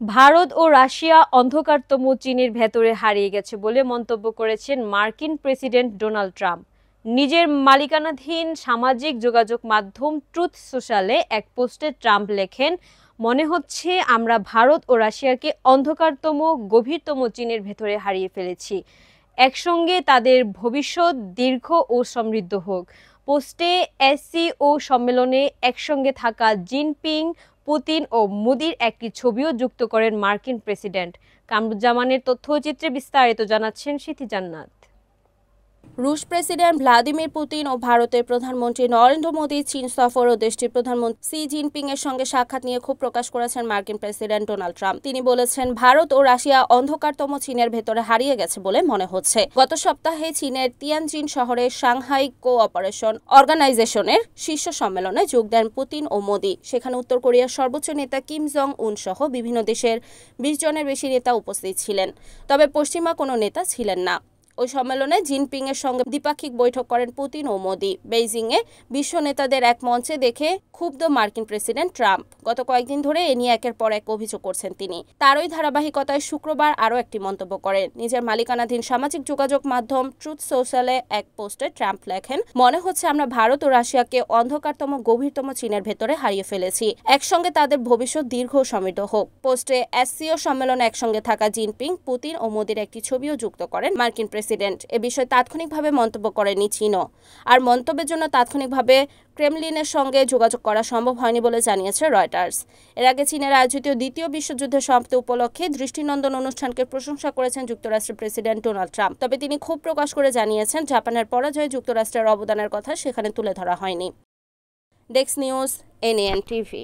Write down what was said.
ভারত ও Russia অন্ধকারতম চীনের ভেতরে হারিয়ে গেছে বলে মন্তব্য করেছেন মার্কিন প্রেসিডেন্ট ডোনাল্ড ট্রাম্প। নিজের মালিকানাধীন সামাজিক যোগাযোগ মাধ্যম ট্রুথ সোশ্যালে এক পোস্টে ট্রাম্প লেখেন, মনে হচ্ছে আমরা ভারত ও রাশিয়াকে অন্ধকারতম গভীরতম চীনের ভেতরে হারিয়ে ফেলেছি। একসঙ্গে তাদের ভবিষ্যৎ দীর্ঘ ও সমৃদ্ধ হোক। পোস্টে এসসিও সম্মেলনে একসঙ্গে থাকা জিনপিং, পুতিন ও মোদির একটি ছবিও যুক্ত করেন মার্কিন প্রেসিডেন্ট। কামরুজ্জামানের তথ্যচিত্রে বিস্তারিত জানাচ্ছেন সিথি জান্নাত। রুশ প্রেসিডেন্ট ভ্লাদিমির পুতিন ও ভারতের প্রধানমন্ত্রী নরেন্দ্র মোদী চীন সফর ও দেশটির প্রধানমন্ত্রী সি জিনপিং এর সঙ্গে সাক্ষাৎ নিয়ে ক্ষোভ প্রকাশ করেছেন মার্কিন প্রেসিডেন্ট ডোনাল্ড ট্রাম্প। তিনি বলেছেন, ভারত ও রাশিয়া অন্ধকারতম চীনের ভেতরে হারিয়ে গেছে বলে মনে হচ্ছে। গত সপ্তাহে চীনের তিয়ানজিন শহরে সাংহাই কোঅপারেশন অর্গানাইজেশনের শীর্ষ সম্মেলনে যোগ দেন পুতিন ও মোদী। সেখানে উত্তর কোরিয়ার সর্বোচ্চ নেতা কিম জং উন সহ বিভিন্ন দেশের ২০ জনের বেশি নেতা উপস্থিত ছিলেন, তবে পশ্চিমা কোনো নেতা ছিলেন না। ওই সম্মেলনে জিনপিং এর সঙ্গে দ্বিপাক্ষিক বৈঠক করেন পুতিন ও মোদী। বেইজিংয়ে বিশ্ব নেতাদের এক মঞ্চে দেখে ক্ষুব্ধ মার্কিন প্রেসিডেন্ট ট্রাম্প। গত কয়েকদিন ধরে এ নিয়ে একের পর এক অভিযোগ করছেন তিনি। তারই ধারাবাহিকতায় শুক্রবার আরও একটি মন্তব্য করেন। নিজের মালিকানাধীন সামাজিক যোগাযোগ মাধ্যম ট্রুথ সোশ্যালে এক পোস্টে ট্রাম্প লেখেন, মনে হচ্ছে আমরা ভারত ও রাশিয়াকে অন্ধকারতম গভীরতম চীনের ভেতরে হারিয়ে ফেলেছি। একসঙ্গে তাদের ভবিষ্যৎ দীর্ঘ ও সমৃদ্ধ হোক। পোস্টে এসসিও সম্মেলনে একসঙ্গে থাকা জিনপিং, পুতিন ও মোদীর একটি ছবিও যুক্ত করেন মার্কিন প্রেসিডেন্ট। এ বিষয়ে তাৎক্ষণিকভাবে মন্তব্য করেনি চীনও। আর মন্তব্যের জন্য তাৎক্ষণিকভাবে ক্রেমলিনের সঙ্গে যোগাযোগ করা সম্ভব হয়নি বলে জানিয়েছে রয়টার্স। এর আগে চীনের আয়োজিত দ্বিতীয় বিশ্বযুদ্ধের সমাপ্তি উপলক্ষে দৃষ্টিনন্দন অনুষ্ঠানকে প্রশংসা করেছেন যুক্তরাষ্ট্রের প্রেসিডেন্ট ডোনাল্ড ট্রাম্প। তবে তিনি ক্ষোভ প্রকাশ করে জানিয়েছেন, জাপানের পরাজয়ে যুক্তরাষ্ট্রের অবদানের কথা সেখানে তুলে ধরা হয়নি। Desk news, NN TV.